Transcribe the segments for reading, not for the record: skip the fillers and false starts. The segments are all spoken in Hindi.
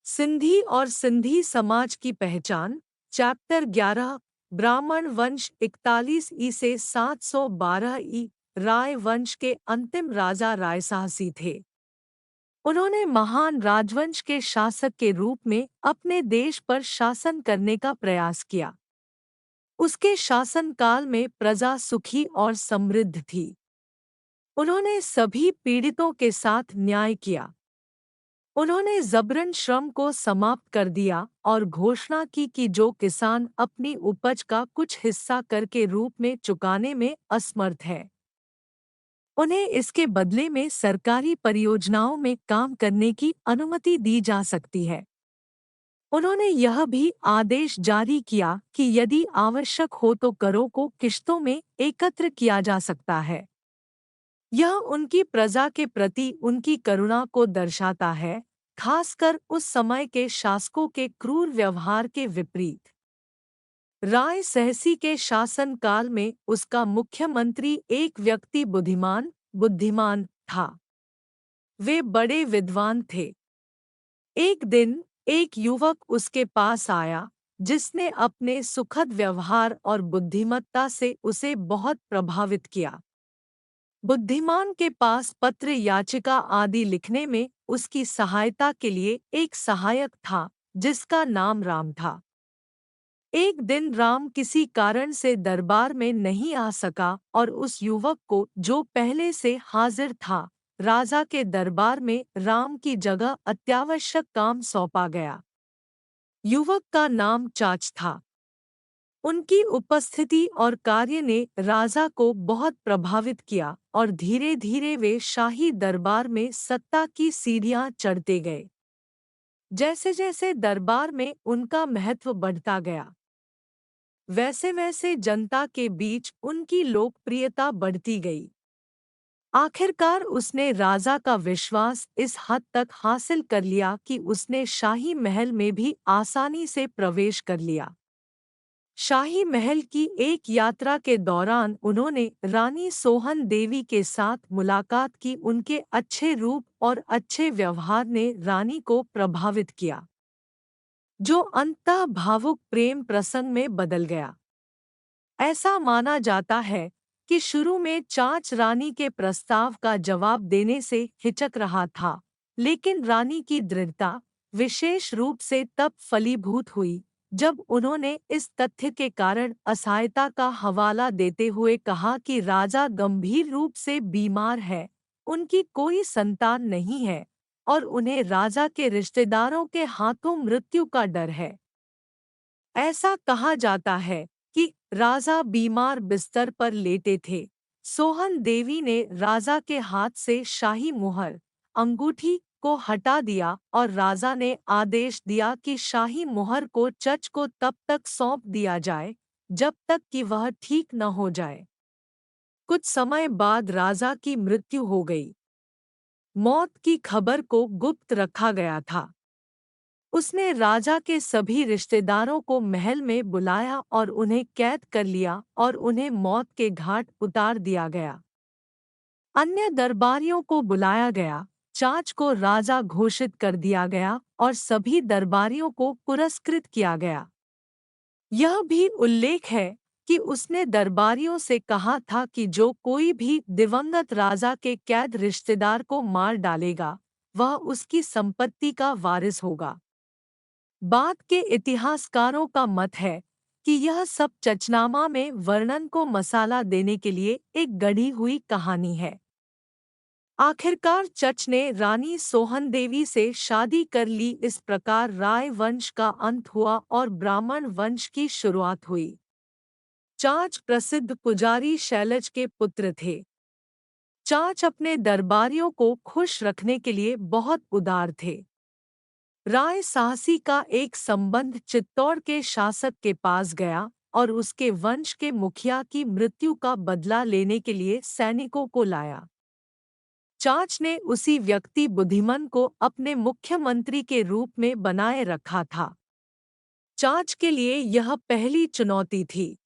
सिंधी और सिंधी समाज की पहचान। चैप्टर 11। ब्राह्मण वंश 41 ई से 712 ई। राय वंश के अंतिम राजा रायसाहसी थे। उन्होंने महान राजवंश के शासक के रूप में अपने देश पर शासन करने का प्रयास किया। उसके शासनकाल में प्रजा सुखी और समृद्ध थी। उन्होंने सभी पीड़ितों के साथ न्याय किया। उन्होंने जबरन श्रम को समाप्त कर दिया और घोषणा की कि जो किसान अपनी उपज का कुछ हिस्सा कर के रूप में चुकाने में असमर्थ है, उन्हें इसके बदले में सरकारी परियोजनाओं में काम करने की अनुमति दी जा सकती है। उन्होंने यह भी आदेश जारी किया कि यदि आवश्यक हो तो करों को किश्तों में एकत्र किया जा सकता है। यह उनकी प्रजा के प्रति उनकी करुणा को दर्शाता है, खासकर उस समय के शासकों के क्रूर व्यवहार के विपरीत। राय सहसी के शासनकाल में उसका मुख्यमंत्री एक व्यक्ति बुद्धिमान था। वे बड़े विद्वान थे। एक दिन एक युवक उसके पास आया, जिसने अपने सुखद व्यवहार और बुद्धिमत्ता से उसे बहुत प्रभावित किया। बुद्धिमान के पास पत्र याचिका आदि लिखने में उसकी सहायता के लिए एक सहायक था, जिसका नाम राम था। एक दिन राम किसी कारण से दरबार में नहीं आ सका और उस युवक को, जो पहले से हाजिर था, राजा के दरबार में राम की जगह अत्यावश्यक काम सौंपा गया। युवक का नाम चाच था। उनकी उपस्थिति और कार्य ने राजा को बहुत प्रभावित किया और धीरे धीरे वे शाही दरबार में सत्ता की सीढ़ियां चढ़ते गए। जैसे जैसे दरबार में उनका महत्व बढ़ता गया, वैसे वैसे जनता के बीच उनकी लोकप्रियता बढ़ती गई। आखिरकार उसने राजा का विश्वास इस हद तक हासिल कर लिया कि उसने शाही महल में भी आसानी से प्रवेश कर लिया। शाही महल की एक यात्रा के दौरान उन्होंने रानी सोहन देवी के साथ मुलाकात की। उनके अच्छे रूप और अच्छे व्यवहार ने रानी को प्रभावित किया, जो अंततः भावुक प्रेम प्रसंग में बदल गया। ऐसा माना जाता है कि शुरू में चाच रानी के प्रस्ताव का जवाब देने से हिचक रहा था, लेकिन रानी की दृढ़ता विशेष रूप से तब फलीभूत हुई जब उन्होंने इस तथ्य के कारण असहायता का हवाला देते हुए कहा कि राजा गंभीर रूप से बीमार है, उनकी कोई संतान नहीं है और उन्हें राजा के रिश्तेदारों के हाथों मृत्यु का डर है। ऐसा कहा जाता है कि राजा बीमार बिस्तर पर लेटे थे। सोहन देवी ने राजा के हाथ से शाही मुहर, अंगूठी को हटा दिया और राजा ने आदेश दिया कि शाही मुहर को चच को तब तक सौंप दिया जाए जब तक कि वह ठीक न हो जाए। कुछ समय बाद राजा की मृत्यु हो गई। मौत की खबर को गुप्त रखा गया था। उसने राजा के सभी रिश्तेदारों को महल में बुलाया और उन्हें कैद कर लिया और उन्हें मौत के घाट उतार दिया गया। अन्य दरबारियों को बुलाया गया, चाच को राजा घोषित कर दिया गया और सभी दरबारियों को पुरस्कृत किया गया। यह भी उल्लेख है कि उसने दरबारियों से कहा था कि जो कोई भी दिवंगत राजा के कैद रिश्तेदार को मार डालेगा, वह उसकी संपत्ति का वारिस होगा। बाद के इतिहासकारों का मत है कि यह सब चचनामा में वर्णन को मसाला देने के लिए एक गढ़ी हुई कहानी है। आखिरकार चच ने रानी सोहन देवी से शादी कर ली। इस प्रकार राय वंश का अंत हुआ और ब्राह्मण वंश की शुरुआत हुई। चाच प्रसिद्ध पुजारी शैलज के पुत्र थे। चाच अपने दरबारियों को खुश रखने के लिए बहुत उदार थे। राय साहसी का एक संबंध चित्तौड़ के शासक के पास गया और उसके वंश के मुखिया की मृत्यु का बदला लेने के लिए सैनिकों को लाया। चाच ने उसी व्यक्ति बुद्धिमन को अपने मुख्यमंत्री के रूप में बनाए रखा था। चाच के लिए यह पहली चुनौती थी।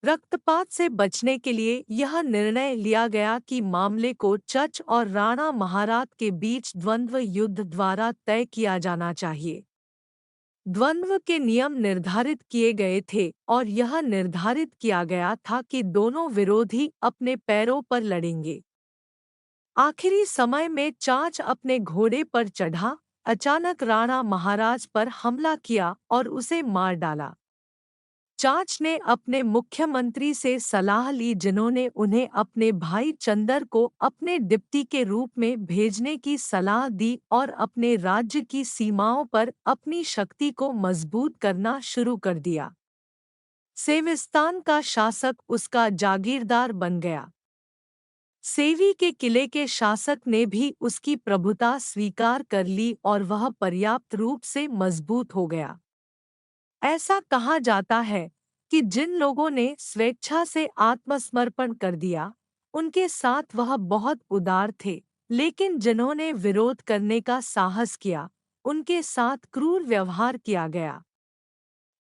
रक्तपात से बचने के लिए यह निर्णय लिया गया कि मामले को चच और राणा महाराज के बीच द्वंद्व युद्ध द्वारा तय किया जाना चाहिए। द्वंद्व के नियम निर्धारित किए गए थे और यह निर्धारित किया गया था कि दोनों विरोधी अपने पैरों पर लड़ेंगे। आखिरी समय में चाच अपने घोड़े पर चढ़ा, अचानक राणा महाराज पर हमला किया और उसे मार डाला। चाच ने अपने मुख्यमंत्री से सलाह ली, जिन्होंने उन्हें अपने भाई चंदर को अपने डिप्टी के रूप में भेजने की सलाह दी और अपने राज्य की सीमाओं पर अपनी शक्ति को मजबूत करना शुरू कर दिया। सेविस्तान का शासक उसका जागीरदार बन गया। सेवी के किले के शासक ने भी उसकी प्रभुता स्वीकार कर ली और वह पर्याप्त रूप से मजबूत हो गया। ऐसा कहा जाता है कि जिन लोगों ने स्वेच्छा से आत्मसमर्पण कर दिया, उनके साथ वह बहुत उदार थे, लेकिन जिन्होंने विरोध करने का साहस किया, उनके साथ क्रूर व्यवहार किया गया।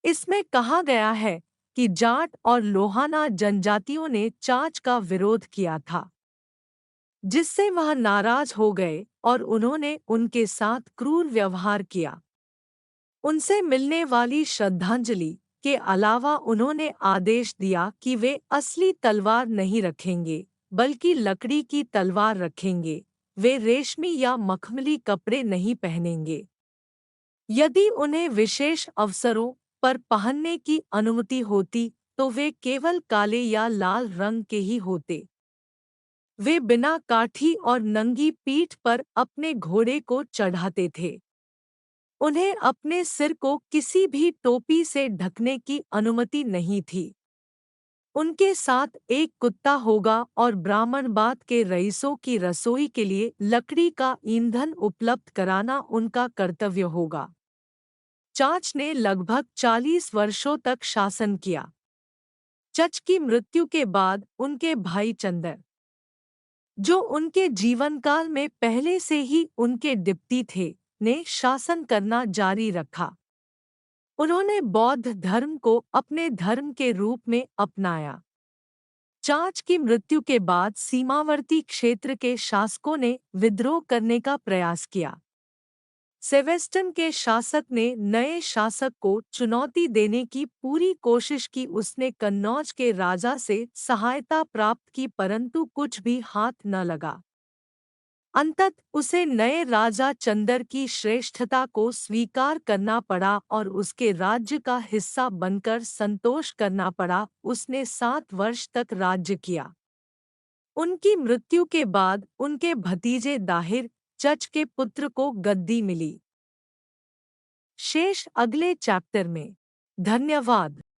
इसमें कहा गया है कि जाट और लोहाना जनजातियों ने चाच का विरोध किया था, जिससे वह नाराज हो गए और उन्होंने उनके साथ क्रूर व्यवहार किया। उनसे मिलने वाली श्रद्धांजलि के अलावा उन्होंने आदेश दिया कि वे असली तलवार नहीं रखेंगे, बल्कि लकड़ी की तलवार रखेंगे। वे रेशमी या मखमली कपड़े नहीं पहनेंगे। यदि उन्हें विशेष अवसरों पर पहनने की अनुमति होती, तो वे केवल काले या लाल रंग के ही होते। वे बिना काठी और नंगी पीठ पर अपने घोड़े को चढ़ाते थे। उन्हें अपने सिर को किसी भी टोपी से ढकने की अनुमति नहीं थी। उनके साथ एक कुत्ता होगा और ब्राह्मणबाद के रईसों की रसोई के लिए लकड़ी का ईंधन उपलब्ध कराना उनका कर्तव्य होगा। चाच ने लगभग 40 वर्षों तक शासन किया। चच की मृत्यु के बाद उनके भाई चंदर, जो उनके जीवनकाल में पहले से ही उनके डिप्टी थे, ने शासन करना जारी रखा। उन्होंने बौद्ध धर्म को अपने धर्म के रूप में अपनाया। चाच की मृत्यु के बाद सीमावर्ती क्षेत्र के शासकों ने विद्रोह करने का प्रयास किया। सेवेस्टन के शासक ने नए शासक को चुनौती देने की पूरी कोशिश की। उसने कन्नौज के राजा से सहायता प्राप्त की, परंतु कुछ भी हाथ न लगा। अंततः उसे नए राजा चंदर की श्रेष्ठता को स्वीकार करना पड़ा और उसके राज्य का हिस्सा बनकर संतोष करना पड़ा। उसने 7 वर्ष तक राज्य किया। उनकी मृत्यु के बाद उनके भतीजे दाहिर चच के पुत्र को गद्दी मिली। शेष अगले चैप्टर में। धन्यवाद।